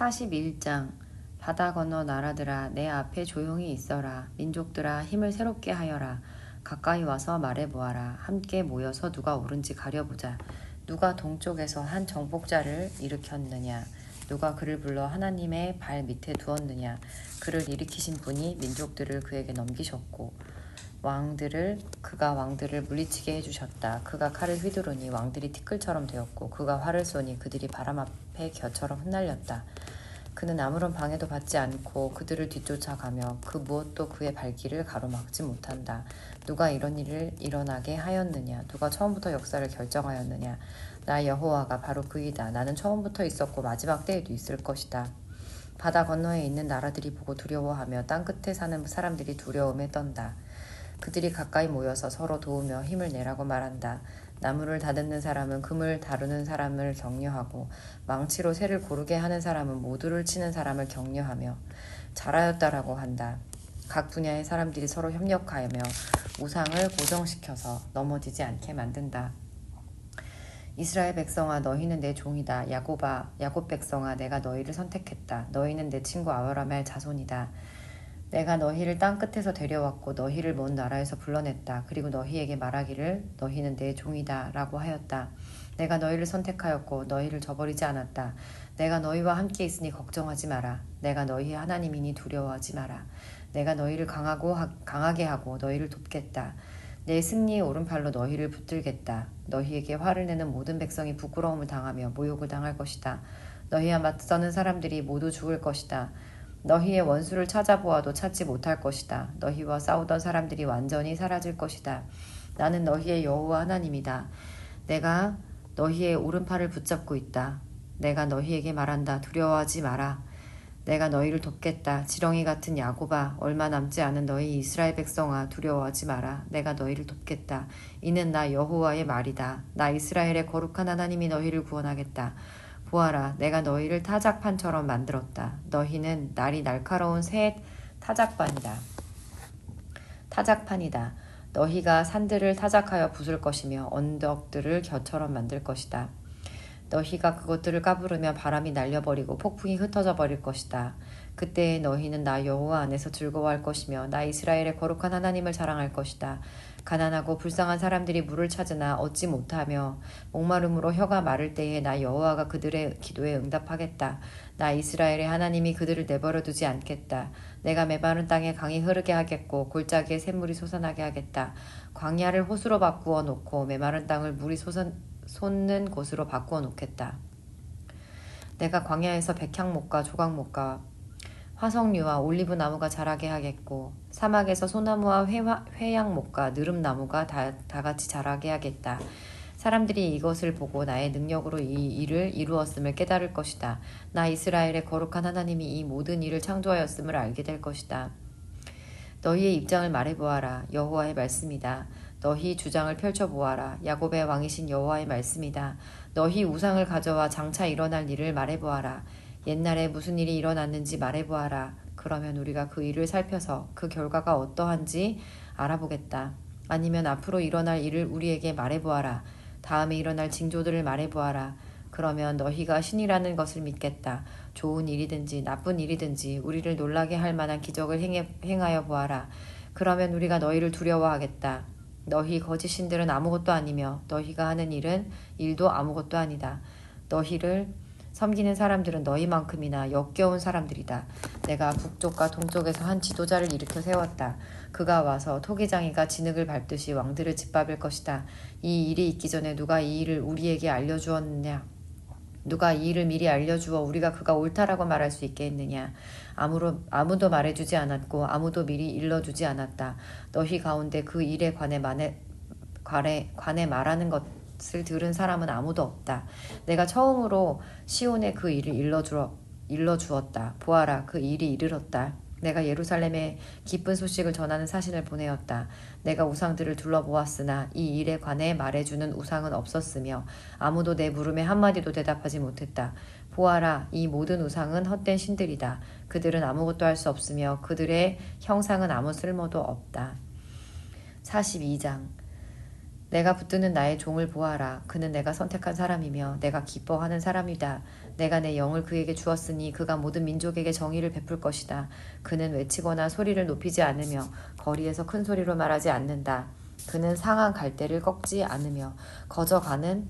41장 바다 건너 나라들아 내 앞에 조용히 있어라. 민족들아 힘을 새롭게 하여라. 가까이 와서 말해보아라. 함께 모여서 누가 옳은지 가려보자. 누가 동쪽에서 한 정복자를 일으켰느냐. 누가 그를 불러 하나님의 발 밑에 두었느냐. 그를 일으키신 분이 민족들을 그에게 넘기셨고 그가 왕들을 물리치게 해주셨다. 그가 칼을 휘두르니 왕들이 티끌처럼 되었고 그가 활을 쏘니 그들이 바람 앞에 겨처럼 흩날렸다. 그는 아무런 방해도 받지 않고 그들을 뒤쫓아가며 그 무엇도 그의 발길을 가로막지 못한다. 누가 이런 일을 일어나게 하였느냐. 누가 처음부터 역사를 결정하였느냐. 나 여호와가 바로 그이다. 나는 처음부터 있었고 마지막 때에도 있을 것이다. 바다 건너에 있는 나라들이 보고 두려워하며 땅끝에 사는 사람들이 두려움에 떤다. 그들이 가까이 모여서 서로 도우며 힘을 내라고 말한다. 나무를 다듬는 사람은 금을 다루는 사람을 격려하고 망치로 새를 고르게 하는 사람은 모두를 치는 사람을 격려하며 잘하였다라고 한다. 각 분야의 사람들이 서로 협력하며 우상을 고정시켜서 넘어지지 않게 만든다. 이스라엘 백성아 너희는 내 종이다. 야곱 백성아 내가 너희를 선택했다. 너희는 내 친구 아브라함의 자손이다. 내가 너희를 땅끝에서 데려왔고 너희를 먼 나라에서 불러냈다. 그리고 너희에게 말하기를 너희는 내 종이다 라고 하였다. 내가 너희를 선택하였고 너희를 저버리지 않았다. 내가 너희와 함께 있으니 걱정하지 마라. 내가 너희의 하나님이니 두려워하지 마라. 내가 너희를 강하게 하고 너희를 돕겠다. 내 승리의 오른팔로 너희를 붙들겠다. 너희에게 화를 내는 모든 백성이 부끄러움을 당하며 모욕을 당할 것이다. 너희와 맞서는 사람들이 모두 죽을 것이다. 너희의 원수를 찾아보아도 찾지 못할 것이다. 너희와 싸우던 사람들이 완전히 사라질 것이다. 나는 너희의 여호와 하나님이다. 내가 너희의 오른팔을 붙잡고 있다. 내가 너희에게 말한다. 두려워하지 마라. 내가 너희를 돕겠다. 지렁이 같은 야곱아, 얼마 남지 않은 너희 이스라엘 백성아, 두려워하지 마라. 내가 너희를 돕겠다. 이는 나 여호와의 말이다. 나 이스라엘의 거룩한 하나님이 너희를 구원하겠다. 보아라, 내가 너희를 타작판처럼 만들었다. 너희는 날이 날카로운 새 타작판이다. 너희가 산들을 타작하여 부술 것이며 언덕들을 겨처럼 만들 것이다. 너희가 그것들을 까부르면 바람이 날려버리고 폭풍이 흩어져 버릴 것이다. 그때에 너희는 나 여호와 안에서 즐거워할 것이며 나 이스라엘의 거룩한 하나님을 자랑할 것이다. 가난하고 불쌍한 사람들이 물을 찾으나 얻지 못하며 목마름으로 혀가 마를 때에 나 여호와가 그들의 기도에 응답하겠다. 나 이스라엘의 하나님이 그들을 내버려 두지 않겠다. 내가 메마른 땅에 강이 흐르게 하겠고 골짜기에 샘물이 솟아나게 하겠다. 광야를 호수로 바꾸어 놓고 메마른 땅을 물이 솟는 곳으로 바꾸어 놓겠다. 내가 광야에서 백향목과 조각목과 화석류와 올리브 나무가 자라게 하겠고 사막에서 소나무와 회양목과 느릅나무가 다 같이 자라게 하겠다. 사람들이 이것을 보고 나의 능력으로 이 일을 이루었음을 깨달을 것이다. 나 이스라엘의 거룩한 하나님이 이 모든 일을 창조하였음을 알게 될 것이다. 너희의 입장을 말해보아라. 여호와의 말씀이다. 너희 주장을 펼쳐보아라. 야곱의 왕이신 여호와의 말씀이다. 너희 우상을 가져와 장차 일어날 일을 말해보아라. 옛날에 무슨 일이 일어났는지 말해보아라. 그러면 우리가 그 일을 살펴서 그 결과가 어떠한지 알아보겠다. 아니면 앞으로 일어날 일을 우리에게 말해보아라. 다음에 일어날 징조들을 말해보아라. 그러면 너희가 신이라는 것을 믿겠다. 좋은 일이든지 나쁜 일이든지 우리를 놀라게 할 만한 기적을 행하여 보아라. 그러면 우리가 너희를 두려워하겠다. 너희 거짓 신들은 아무것도 아니며 너희가 하는 일도 아무것도 아니다. 너희를 섬기는 사람들은 너희만큼이나 역겨운 사람들이다. 내가 북쪽과 동쪽에서 한 지도자를 일으켜 세웠다. 그가 와서 토기장이가 진흙을 밟듯이 왕들을 짓밟을 것이다. 이 일이 있기 전에 누가 이 일을 우리에게 알려주었느냐? 누가 이 일을 미리 알려주어 우리가 그가 옳다라고 말할 수 있게 했느냐? 아무도 말해주지 않았고 아무도 미리 일러주지 않았다. 너희 가운데 그 일에 관해 말하는 것을 들은 사람은 아무도 없다. 내가 처음으로 시온에 그 일을 일러주었다. 보아라, 그 일이 이르렀다. 내가 예루살렘에 기쁜 소식을 전하는 사신을 보내었다. 내가 우상들을 둘러보았으나 이 일에 관해 말해주는 우상은 없었으며 아무도 내 물음에 한마디도 대답하지 못했다. 보아라, 이 모든 우상은 헛된 신들이다. 그들은 아무것도 할 수 없으며 그들의 형상은 아무 쓸모도 없다. 42장 내가 붙드는 나의 종을 보아라. 그는 내가 선택한 사람이며 내가 기뻐하는 사람이다. 내가 내 영을 그에게 주었으니 그가 모든 민족에게 정의를 베풀 것이다. 그는 외치거나 소리를 높이지 않으며 거리에서 큰 소리로 말하지 않는다. 그는 상한 갈대를 꺾지 않으며 꺼져가는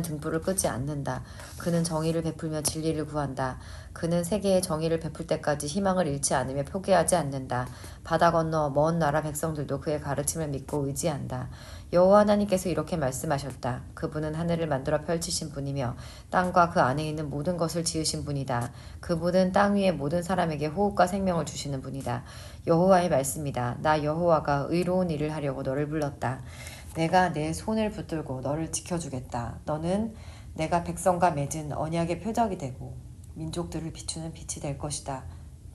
등불을 끄지 않는다. 그는 정의를 베풀며 진리를 구한다. 그는 세계에 정의를 베풀 때까지 희망을 잃지 않으며 포기하지 않는다. 바다 건너 먼 나라 백성들도 그의 가르침을 믿고 의지한다. 여호와 하나님께서 이렇게 말씀하셨다. 그분은 하늘을 만들어 펼치신 분이며 땅과 그 안에 있는 모든 것을 지으신 분이다. 그분은 땅 위의 모든 사람에게 호흡과 생명을 주시는 분이다. 여호와의 말씀이다. 나 여호와가 의로운 일을 하려고 너를 불렀다. 내가 내 손을 붙들고 너를 지켜주겠다. 너는 내가 백성과 맺은 언약의 표적이 되고 민족들을 비추는 빛이 될 것이다.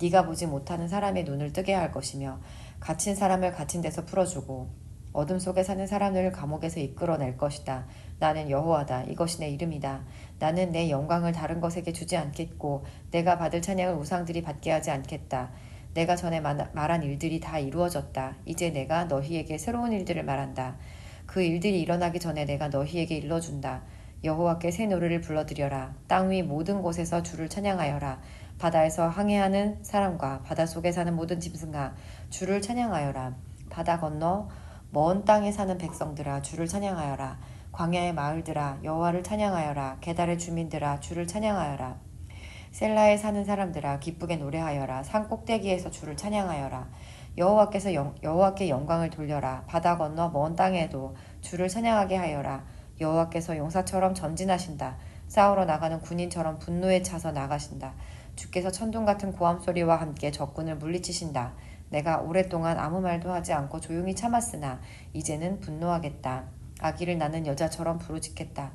네가 보지 못하는 사람의 눈을 뜨게 할 것이며 갇힌 사람을 갇힌 데서 풀어주고 어둠 속에 사는 사람들을 감옥에서 이끌어낼 것이다. 나는 여호와다. 이것이 내 이름이다. 나는 내 영광을 다른 것에게 주지 않겠고 내가 받을 찬양을 우상들이 받게 하지 않겠다. 내가 전에 말한 일들이 다 이루어졌다. 이제 내가 너희에게 새로운 일들을 말한다. 그 일들이 일어나기 전에 내가 너희에게 일러준다. 여호와께 새 노래를 불러드려라. 땅 위 모든 곳에서 주를 찬양하여라. 바다에서 항해하는 사람과 바닷속에 사는 모든 짐승아 주를 찬양하여라. 바다 건너 먼 땅에 사는 백성들아 주를 찬양하여라. 광야의 마을들아 여호와를 찬양하여라. 게달의 주민들아 주를 찬양하여라. 셀라에 사는 사람들아 기쁘게 노래하여라. 산 꼭대기에서 주를 찬양하여라. 여호와께 영광을 돌려라. 바다 건너 먼 땅에도 주를 찬양하게 하여라. 여호와께서 용사처럼 전진하신다. 싸우러 나가는 군인처럼 분노에 차서 나가신다. 주께서 천둥 같은 고함 소리와 함께 적군을 물리치신다. 내가 오랫동안 아무 말도 하지 않고 조용히 참았으나 이제는 분노하겠다. 아기를 낳는 여자처럼 부르짖겠다.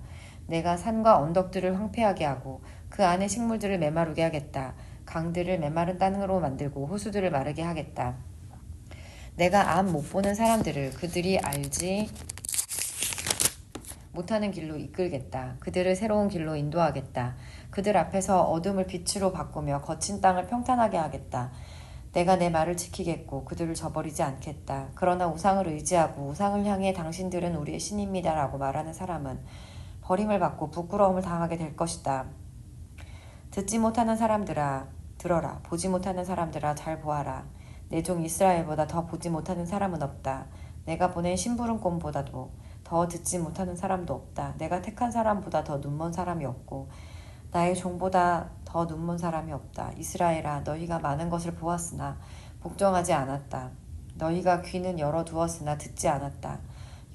내가 산과 언덕들을 황폐하게 하고 그 안에 식물들을 메마르게 하겠다. 강들을 메마른 땅으로 만들고 호수들을 마르게 하겠다. 내가 앞 못 보는 사람들을 그들이 알지 못하는 길로 이끌겠다. 그들을 새로운 길로 인도하겠다. 그들 앞에서 어둠을 빛으로 바꾸며 거친 땅을 평탄하게 하겠다. 내가 내 말을 지키겠고 그들을 저버리지 않겠다. 그러나 우상을 의지하고 우상을 향해 당신들은 우리의 신입니다라고 말하는 사람은 버림을 받고 부끄러움을 당하게 될 것이다. 듣지 못하는 사람들아 들어라. 보지 못하는 사람들아 잘 보아라. 내 종 이스라엘보다 더 보지 못하는 사람은 없다. 내가 보낸 심부름꾼보다도 더 듣지 못하는 사람도 없다. 내가 택한 사람보다 더 눈먼 사람이 없고 나의 종보다 더 눈먼 사람이 없다. 이스라엘아 너희가 많은 것을 보았으나 복종하지 않았다. 너희가 귀는 열어두었으나 듣지 않았다.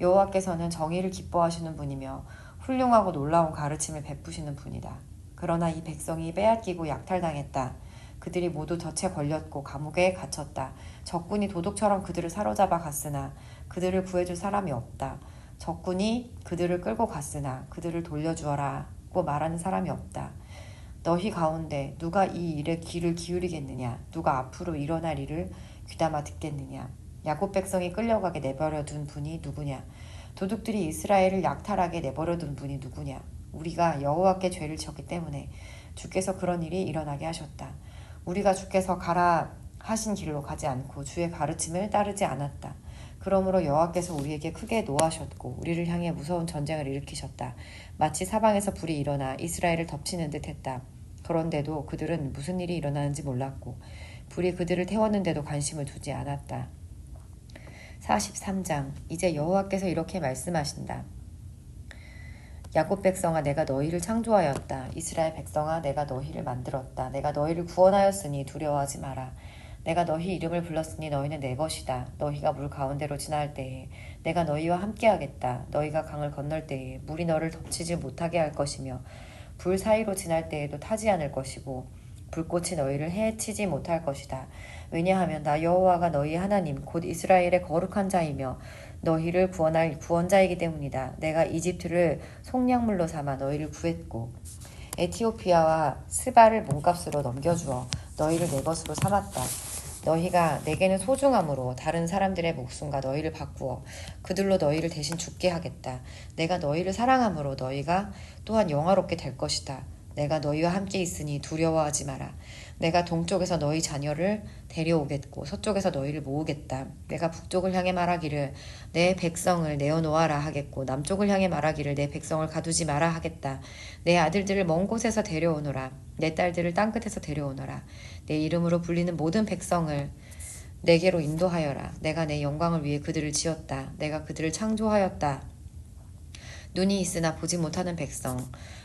여호와께서는 정의를 기뻐하시는 분이며 훌륭하고 놀라운 가르침을 베푸시는 분이다. 그러나 이 백성이 빼앗기고 약탈당했다. 그들이 모두 덫에 걸렸고 감옥에 갇혔다. 적군이 도둑처럼 그들을 사로잡아 갔으나 그들을 구해줄 사람이 없다. 적군이 그들을 끌고 갔으나 그들을 돌려주어라고 말하는 사람이 없다. 너희 가운데 누가 이 일에 귀를 기울이겠느냐? 누가 앞으로 일어날 일을 귀담아 듣겠느냐? 야곱 백성이 끌려가게 내버려 둔 분이 누구냐? 도둑들이 이스라엘을 약탈하게 내버려 둔 분이 누구냐? 우리가 여호와께 죄를 지었기 때문에 주께서 그런 일이 일어나게 하셨다. 우리가 주께서 가라 하신 길로 가지 않고 주의 가르침을 따르지 않았다. 그러므로 여호와께서 우리에게 크게 노하셨고 우리를 향해 무서운 전쟁을 일으키셨다. 마치 사방에서 불이 일어나 이스라엘을 덮치는 듯 했다. 그런데도 그들은 무슨 일이 일어나는지 몰랐고 불이 그들을 태웠는데도 관심을 두지 않았다. 43장 이제 여호와께서 이렇게 말씀하신다. 야곱 백성아 내가 너희를 창조하였다. 이스라엘 백성아 내가 너희를 만들었다. 내가 너희를 구원하였으니 두려워하지 마라. 내가 너희 이름을 불렀으니 너희는 내 것이다. 너희가 물 가운데로 지나갈 때에 내가 너희와 함께하겠다. 너희가 강을 건널 때에 물이 너를 덮치지 못하게 할 것이며 불 사이로 지날 때에도 타지 않을 것이고 불꽃이 너희를 해치지 못할 것이다. 왜냐하면 나 여호와가 너희 하나님 곧 이스라엘의 거룩한 자이며 너희를 구원할 구원자이기 때문이다. 내가 이집트를 속량물로 삼아 너희를 구했고 에티오피아와 스바를 몸값으로 넘겨주어 너희를 내 것으로 삼았다. 너희가 내게는 소중함으로 다른 사람들의 목숨과 너희를 바꾸어 그들로 너희를 대신 죽게 하겠다. 내가 너희를 사랑함으로 너희가 또한 영화롭게 될 것이다. 내가 너희와 함께 있으니 두려워하지 마라. 내가 동쪽에서 너희 자녀를 데려오겠고 서쪽에서 너희를 모으겠다. 내가 북쪽을 향해 말하기를 내 백성을 내어놓아라 하겠고 남쪽을 향해 말하기를 내 백성을 가두지 마라 하겠다. 내 아들들을 먼 곳에서 데려오노라. 내 딸들을 땅끝에서 데려오너라. 내 이름으로 불리는 모든 백성을 내게로 인도하여라. 내가 내 영광을 위해 그들을 지었다. 내가 그들을 창조하였다. 눈이 있으나 보지 못하는 백성,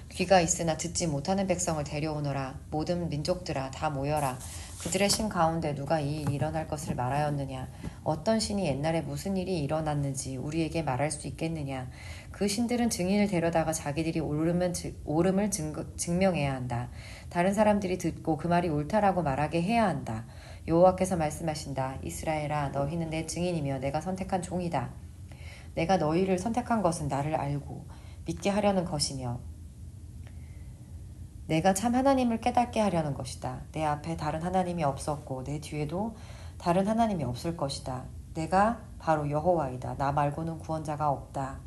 귀가 있으나 듣지 못하는 백성을 데려오너라. 모든 민족들아 다 모여라. 그들의 신 가운데 누가 이 일이 일어날 것을 말하였느냐? 어떤 신이 옛날에 무슨 일이 일어났는지 우리에게 말할 수 있겠느냐? 그 신들은 증인을 데려다가 자기들이 옳음을 증명해야 한다. 다른 사람들이 듣고 그 말이 옳다라고 말하게 해야 한다. 여호와께서 말씀하신다. 이스라엘아, 너희는 내 증인이며 내가 선택한 종이다. 내가 너희를 선택한 것은 나를 알고 믿게 하려는 것이며 내가 참 하나님을 깨닫게 하려는 것이다. 내 앞에 다른 하나님이 없었고 내 뒤에도 다른 하나님이 없을 것이다. 내가 바로 여호와이다. 나 말고는 구원자가 없다.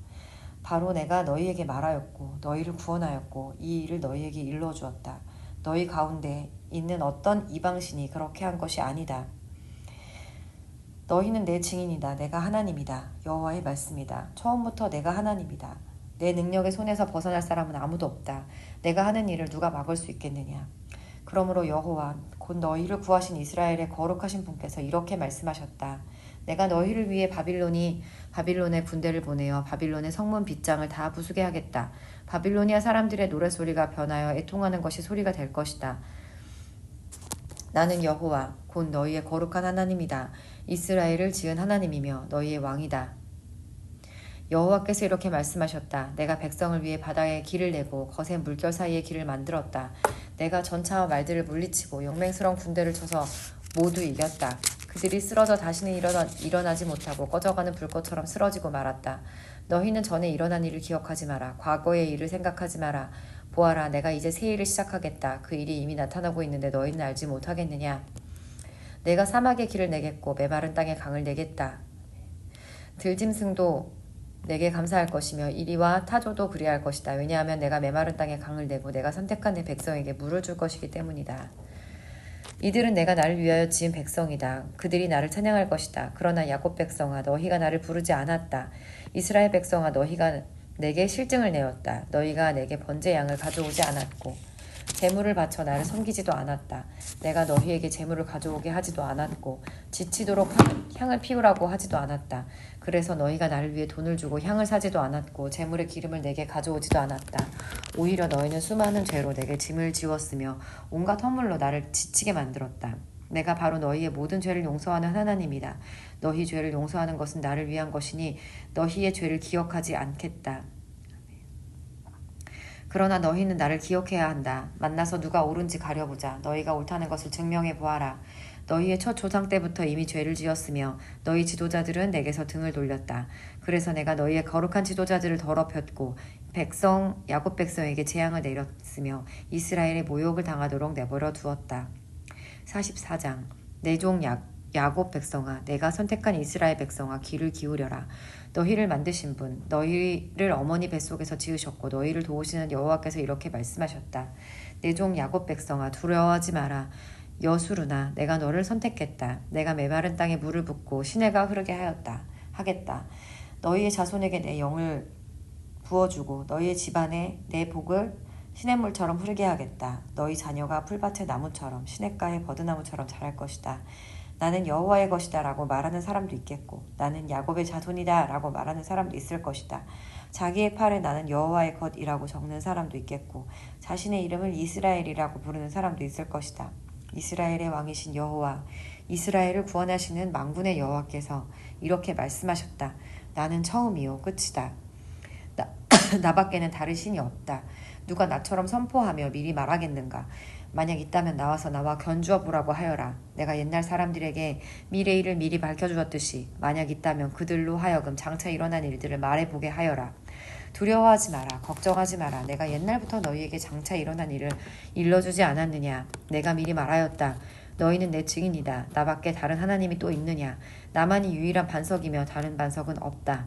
바로 내가 너희에게 말하였고 너희를 구원하였고 이 일을 너희에게 일러주었다. 너희 가운데 있는 어떤 이방신이 그렇게 한 것이 아니다. 너희는 내 증인이다. 내가 하나님이다. 여호와의 말씀이다. 처음부터 내가 하나님이다. 내 능력의 손에서 벗어날 사람은 아무도 없다. 내가 하는 일을 누가 막을 수 있겠느냐. 그러므로 여호와 곧 너희를 구하신 이스라엘의 거룩하신 분께서 이렇게 말씀하셨다. 내가 너희를 위해 바빌론의 군대를 보내어 바빌론의 성문 빗장을 다 부수게 하겠다. 바빌로니아 사람들의 노래소리가 변하여 애통하는 것이 소리가 될 것이다. 나는 여호와 곧 너희의 거룩한 하나님이다. 이스라엘을 지은 하나님이며 너희의 왕이다. 여호와께서 이렇게 말씀하셨다. 내가 백성을 위해 바다에 길을 내고 거센 물결 사이에 길을 만들었다. 내가 전차와 말들을 물리치고 용맹스러운 군대를 쳐서 모두 이겼다. 그들이 쓰러져 다시는 일어나지 못하고 꺼져가는 불꽃처럼 쓰러지고 말았다. 너희는 전에 일어난 일을 기억하지 마라. 과거의 일을 생각하지 마라. 보아라, 내가 이제 새 일을 시작하겠다. 그 일이 이미 나타나고 있는데 너희는 알지 못하겠느냐. 내가 사막에 길을 내겠고 메마른 땅에 강을 내겠다. 들짐승도 내게 감사할 것이며 이리와 타조도 그리할 것이다. 왜냐하면 내가 메마른 땅에 강을 내고 내가 선택한 내 백성에게 물을 줄 것이기 때문이다. 이들은 내가 나를 위하여 지은 백성이다. 그들이 나를 찬양할 것이다. 그러나 야곱 백성아, 너희가 나를 부르지 않았다. 이스라엘 백성아, 너희가 내게 실증을 내었다. 너희가 내게 번제 양을 가져오지 않았고 제물을 바쳐 나를 섬기지도 않았다. 내가 너희에게 제물을 가져오게 하지도 않았고 지치도록 향을 피우라고 하지도 않았다. 그래서 너희가 나를 위해 돈을 주고 향을 사지도 않았고 제물의 기름을 내게 가져오지도 않았다. 오히려 너희는 수많은 죄로 내게 짐을 지웠으며 온갖 허물로 나를 지치게 만들었다. 내가 바로 너희의 모든 죄를 용서하는 하나님이다. 너희 죄를 용서하는 것은 나를 위한 것이니 너희의 죄를 기억하지 않겠다. 그러나 너희는 나를 기억해야 한다. 만나서 누가 옳은지 가려보자. 너희가 옳다는 것을 증명해 보아라. 너희의 첫 조상 때부터 이미 죄를 지었으며 너희 지도자들은 내게서 등을 돌렸다. 그래서 내가 너희의 거룩한 지도자들을 더럽혔고 야곱 백성에게 재앙을 내렸으며 이스라엘의 모욕을 당하도록 내버려 두었다. 44장 내 종 야곱 백성아, 내가 선택한 이스라엘 백성아, 귀를 기울여라. 너희를 만드신 분, 너희를 어머니 뱃속에서 지으셨고 너희를 도우시는 여호와께서 이렇게 말씀하셨다. 내 종 야곱 백성아, 두려워하지 마라. 여수르나, 내가 너를 선택했다. 내가 메마른 땅에 물을 붓고 시내가 흐르게 하겠다. 너희의 자손에게 내 영을 부어주고 너희의 집안에 내 복을 시냇물처럼 흐르게 하겠다. 너희 자녀가 풀밭의 나무처럼 시냇가의 버드나무처럼 자랄 것이다. 나는 여호와의 것이다 라고 말하는 사람도 있겠고 나는 야곱의 자손이다 라고 말하는 사람도 있을 것이다. 자기의 팔에 나는 여호와의 것이라고 적는 사람도 있겠고 자신의 이름을 이스라엘이라고 부르는 사람도 있을 것이다. 이스라엘의 왕이신 여호와, 이스라엘을 구원하시는 만군의 여호와께서 이렇게 말씀하셨다. 나는 처음이요 끝이다. 나밖에는 다른 신이 없다. 누가 나처럼 선포하며 미리 말하겠는가. 만약 있다면 나와서 나와 견주어 보라고 하여라. 내가 옛날 사람들에게 미래의 일을 미리 밝혀주었듯이 만약 있다면 그들로 하여금 장차 일어난 일들을 말해보게 하여라. 두려워하지 마라. 걱정하지 마라. 내가 옛날부터 너희에게 장차 일어난 일을 일러주지 않았느냐. 내가 미리 말하였다. 너희는 내 증인이다. 나밖에 다른 하나님이 또 있느냐. 나만이 유일한 반석이며 다른 반석은 없다.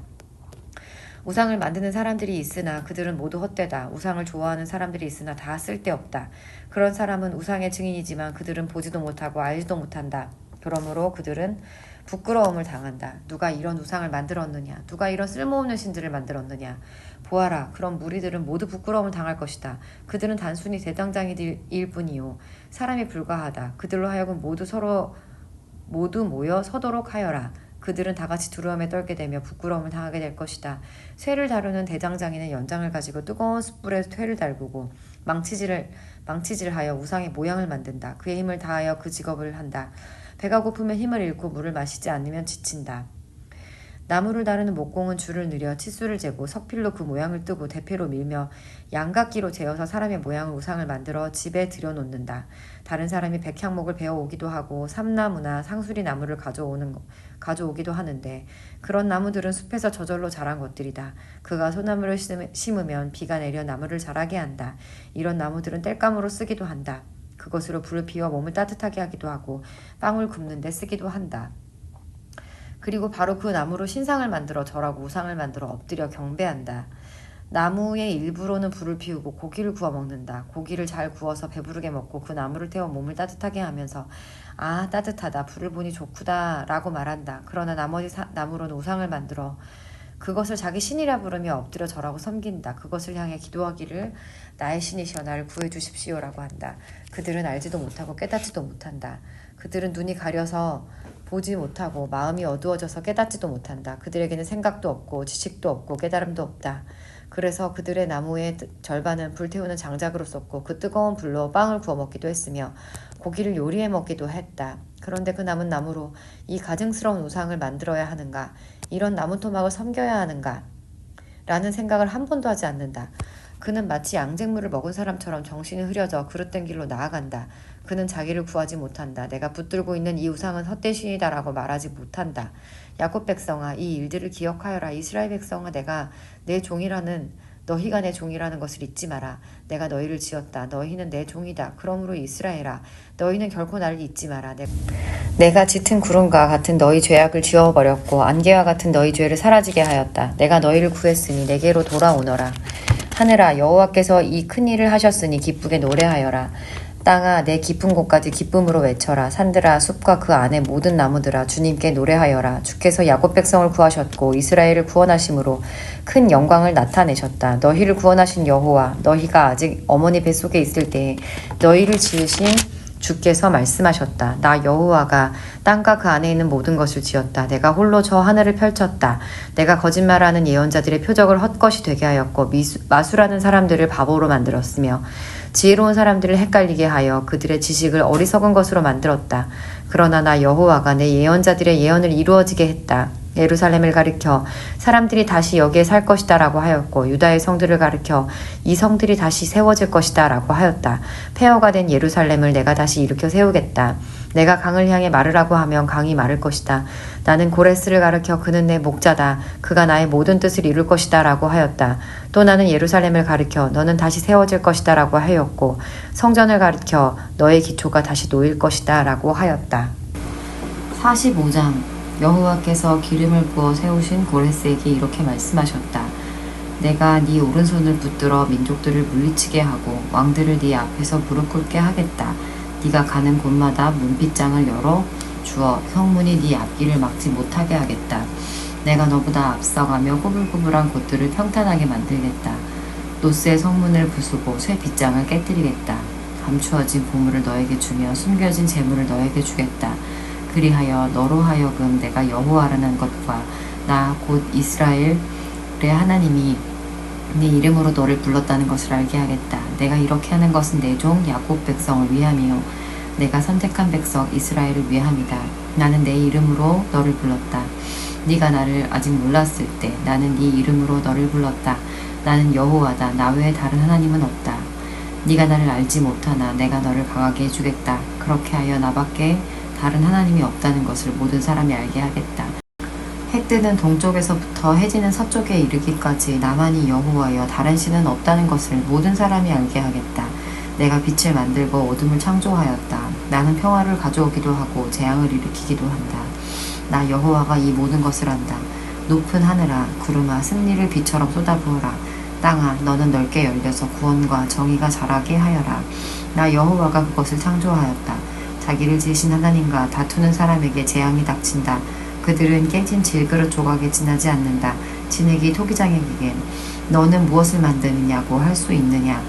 우상을 만드는 사람들이 있으나 그들은 모두 헛되다. 우상을 좋아하는 사람들이 있으나 다 쓸데없다. 그런 사람은 우상의 증인이지만 그들은 보지도 못하고 알지도 못한다. 그러므로 그들은 부끄러움을 당한다. 누가 이런 우상을 만들었느냐? 누가 이런 쓸모없는 신들을 만들었느냐? 보아라, 그런 무리들은 모두 부끄러움을 당할 것이다. 그들은 단순히 대장장이일 뿐이요 사람이 불과하다. 그들로 하여금 모두 모여 서도록 하여라. 그들은 다같이 두려움에 떨게 되며 부끄러움을 당하게 될 것이다. 쇠를 다루는 대장장이는 연장을 가지고 뜨거운 숯불에 쇠를 달구고 망치질하여 우상의 모양을 만든다. 그의 힘을 다하여 그 직업을 한다. 배가 고프면 힘을 잃고 물을 마시지 않으면 지친다. 나무를 다루는 목공은 줄을 늘여 치수를 재고 석필로 그 모양을 뜨고 대패로 밀며 양각기로 재어서 사람의 모양을 우상을 만들어 집에 들여놓는다. 다른 사람이 백향목을 베어오기도 하고 삼나무나 상수리 나무를 가져오기도 하는데 그런 나무들은 숲에서 저절로 자란 것들이다. 그가 소나무를 심으면 비가 내려 나무를 자라게 한다. 이런 나무들은 땔감으로 쓰기도 한다. 그것으로 불을 피워 몸을 따뜻하게 하기도 하고 빵을 굽는 데 쓰기도 한다. 그리고 바로 그 나무로 신상을 만들어 절하고 우상을 만들어 엎드려 경배한다. 나무의 일부로는 불을 피우고 고기를 구워 먹는다. 고기를 잘 구워서 배부르게 먹고 그 나무를 태워 몸을 따뜻하게 하면서 아 따뜻하다 불을 보니 좋구다 라고 말한다. 그러나 나머지 나무로는 우상을 만들어 그것을 자기 신이라 부르며 엎드려 절하고 섬긴다. 그것을 향해 기도하기를 나의 신이시여 나를 구해주십시오라고 한다. 그들은 알지도 못하고 깨닫지도 못한다. 그들은 눈이 가려서 보지 못하고 마음이 어두워져서 깨닫지도 못한다. 그들에게는 생각도 없고 지식도 없고 깨달음도 없다. 그래서 그들의 나무의 절반은 불태우는 장작으로 썼고 그 뜨거운 불로 빵을 구워 먹기도 했으며 고기를 요리해 먹기도 했다. 그런데 그 남은 나무로 이 가증스러운 우상을 만들어야 하는가? 이런 나무 토막을 섬겨야 하는가? 라는 생각을 한 번도 하지 않는다. 그는 마치 양잿물을 먹은 사람처럼 정신이 흐려져 그릇된 길로 나아간다. 그는 자기를 구하지 못한다. 내가 붙들고 있는 이 우상은 헛된 신이다라고 말하지 못한다. 야곱 백성아 이 일들을 기억하여라. 이스라엘 백성아 너희가 내 종이라는 것을 잊지 마라. 내가 너희를 지었다. 너희는 내 종이다. 그러므로 이스라엘아 너희는 결코 나를 잊지 마라. 내가 짙은 구름과 같은 너희 죄악을 지워버렸고 안개와 같은 너희 죄를 사라지게 하였다. 내가 너희를 구했으니 내게로 돌아오너라. 하늘아 여호와께서 이 큰 일을 하셨으니 기쁘게 노래하여라. 땅아 내 깊은 곳까지 기쁨으로 외쳐라. 산들아 숲과 그 안의 모든 나무들아 주님께 노래하여라. 주께서 야곱 백성을 구하셨고 이스라엘을 구원하심으로 큰 영광을 나타내셨다. 너희를 구원하신 여호와 너희가 아직 어머니 뱃속에 있을 때에 너희를 지으신 주께서 말씀하셨다. 나 여호와가 땅과 그 안에 있는 모든 것을 지었다. 내가 홀로 저 하늘을 펼쳤다. 내가 거짓말하는 예언자들의 표적을 헛것이 되게 하였고 마술하는 사람들을 바보로 만들었으며 지혜로운 사람들을 헷갈리게 하여 그들의 지식을 어리석은 것으로 만들었다. 그러나 나 여호와가 내 예언자들의 예언을 이루어지게 했다. 예루살렘을 가리켜 사람들이 다시 여기에 살 것이다 라고 하였고 유다의 성들을 가리켜 이 성들이 다시 세워질 것이다 라고 하였다. 폐허가 된 예루살렘을 내가 다시 일으켜 세우겠다. 내가 강을 향해 마르라고 하면 강이 마를 것이다. 나는 고레스를 가리켜 그는 내 목자다. 그가 나의 모든 뜻을 이룰 것이다 라고 하였다. 또 나는 예루살렘을 가리켜 너는 다시 세워질 것이다 라고 하였고 성전을 가리켜 너의 기초가 다시 놓일 것이다 라고 하였다. 45장 여호와께서 기름을 부어 세우신 고레스에게 이렇게 말씀하셨다. 내가 네 오른손을 붙들어 민족들을 물리치게 하고 왕들을 네 앞에서 무릎 꿇게 하겠다. 네가 가는 곳마다 문빗장을 열어 주어 성문이 네 앞길을 막지 못하게 하겠다. 내가 너보다 앞서가며 꾸불꾸불한 곳들을 평탄하게 만들겠다. 노스의 성문을 부수고 쇠 빗장을 깨뜨리겠다. 감추어진 보물을 너에게 주며 숨겨진 재물을 너에게 주겠다. 그리하여 너로 하여금 내가 여호와라는 것과 나 곧 이스라엘의 하나님이 네 이름으로 너를 불렀다는 것을 알게 하겠다. 내가 이렇게 하는 것은 내 종 야곱 백성을 위함이요 내가 선택한 백성 이스라엘을 위함이다. 나는 내 이름으로 너를 불렀다. 네가 나를 아직 몰랐을 때 나는 네 이름으로 너를 불렀다. 나는 여호와다. 나 외에 다른 하나님은 없다. 네가 나를 알지 못하나 내가 너를 강하게 해주겠다. 그렇게 하여 나밖에 다른 하나님이 없다는 것을 모든 사람이 알게 하겠다. 해 뜨는 동쪽에서부터 해 지는 서쪽에 이르기까지 나만이 여호와여 다른 신은 없다는 것을 모든 사람이 알게 하겠다. 내가 빛을 만들고 어둠을 창조하였다. 나는 평화를 가져오기도 하고 재앙을 일으키기도 한다. 나 여호와가 이 모든 것을 한다. 높은 하늘아 구름아 승리를 비처럼 쏟아부어라. 땅아 너는 넓게 열려서 구원과 정의가 자라게 하여라. 나 여호와가 그것을 창조하였다. 자기를 지으신 하나님과 다투는 사람에게 재앙이 닥친다. 그들은 깨진 질그릇 조각에 지나지 않는다. 진흙이 토기장에게 너는 무엇을 만드느냐고 할 수 있느냐.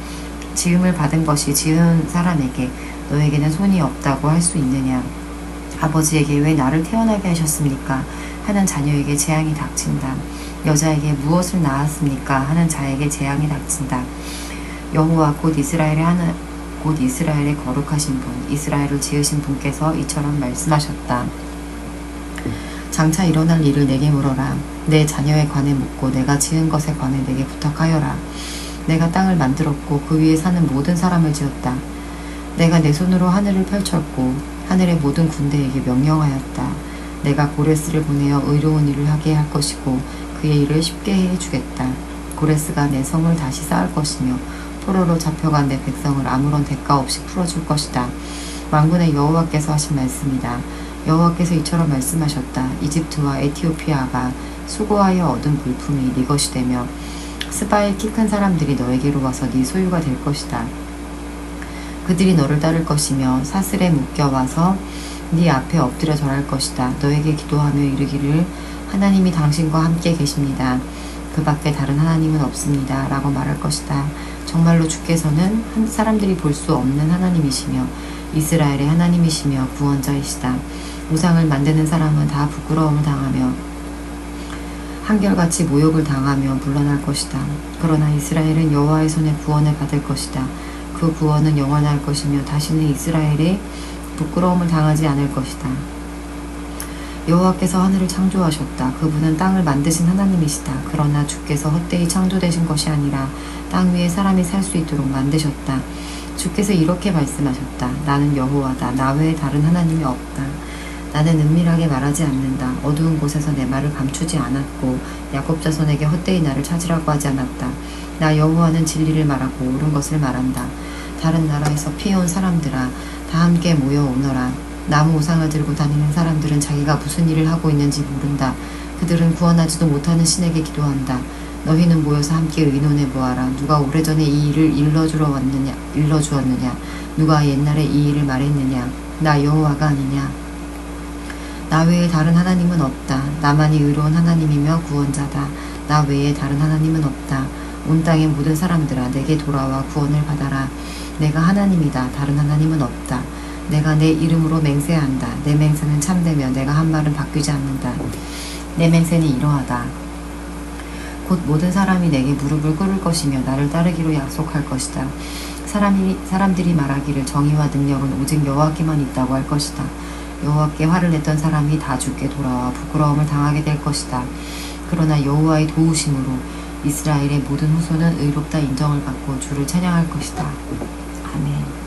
지음을 받은 것이 지은 사람에게 너에게는 손이 없다고 할 수 있느냐. 아버지에게 왜 나를 태어나게 하셨습니까? 하는 자녀에게 재앙이 닥친다. 여자에게 무엇을 낳았습니까? 하는 자에게 재앙이 닥친다. 여호와 곧 이스라엘의 거룩하신 분, 이스라엘을 지으신 분께서 이처럼 말씀하셨다. 장차 일어날 일을 내게 물어라. 내 자녀에 관해 묻고 내가 지은 것에 관해 내게 부탁하여라. 내가 땅을 만들었고 그 위에 사는 모든 사람을 지었다. 내가 내 손으로 하늘을 펼쳤고 하늘의 모든 군대에게 명령하였다. 내가 고레스를 보내어 의로운 일을 하게 할 것이고 그의 일을 쉽게 해주겠다. 고레스가 내 성을 다시 쌓을 것이며 포로로 잡혀간 내 백성을 아무런 대가 없이 풀어줄 것이다. 만군의 여호와께서 하신 말씀이다. 여호와께서 이처럼 말씀하셨다. 이집트와 에티오피아가 수고하여 얻은 물품이 네 것이 되며 스바의 키 큰 사람들이 너에게로 와서 네 소유가 될 것이다. 그들이 너를 따를 것이며 사슬에 묶여와서 네 앞에 엎드려 절할 것이다. 너에게 기도하며 이르기를 하나님이 당신과 함께 계십니다. 그 밖에 다른 하나님은 없습니다. 라고 말할 것이다. 정말로 주께서는 사람들이 볼 수 없는 하나님이시며 이스라엘의 하나님이시며 구원자이시다. 우상을 만드는 사람은 다 부끄러움을 당하며 한결같이 모욕을 당하며 물러날 것이다. 그러나 이스라엘은 여호와의 손에 구원을 받을 것이다. 그 구원은 영원할 것이며 다시는 이스라엘에 부끄러움을 당하지 않을 것이다. 여호와께서 하늘을 창조하셨다. 그분은 땅을 만드신 하나님이시다. 그러나 주께서 헛되이 창조되신 것이 아니라 땅 위에 사람이 살 수 있도록 만드셨다. 주께서 이렇게 말씀하셨다. 나는 여호와다. 나 외에 다른 하나님이 없다. 나는 은밀하게 말하지 않는다. 어두운 곳에서 내 말을 감추지 않았고 야곱 자손에게 헛되이 나를 찾으라고 하지 않았다. 나 여호와는 진리를 말하고 옳은 것을 말한다. 다른 나라에서 피해온 사람들아 다 함께 모여오너라. 나무 우상을 들고 다니는 사람들은 자기가 무슨 일을 하고 있는지 모른다. 그들은 구원하지도 못하는 신에게 기도한다. 너희는 모여서 함께 의논해 보아라. 누가 오래전에 이 일을 일러주었느냐? 누가 옛날에 이 일을 말했느냐? 나 여호와가 아니냐? 나 외에 다른 하나님은 없다. 나만이 의로운 하나님이며 구원자다. 나 외에 다른 하나님은 없다. 온 땅의 모든 사람들아 내게 돌아와 구원을 받아라. 내가 하나님이다. 다른 하나님은 없다. 내가 내 이름으로 맹세한다. 내 맹세는 참되며 내가 한 말은 바뀌지 않는다. 내 맹세는 이러하다. 곧 모든 사람이 내게 무릎을 꿇을 것이며 나를 따르기로 약속할 것이다. 사람들이 말하기를 정의와 능력은 오직 여호와께만 있다고 할 것이다. 여호와께 화를 냈던 사람이 다 주께 돌아와 부끄러움을 당하게 될 것이다. 그러나 여호와의 도우심으로 이스라엘의 모든 후손은 의롭다 인정을 받고 주를 찬양할 것이다. 아멘.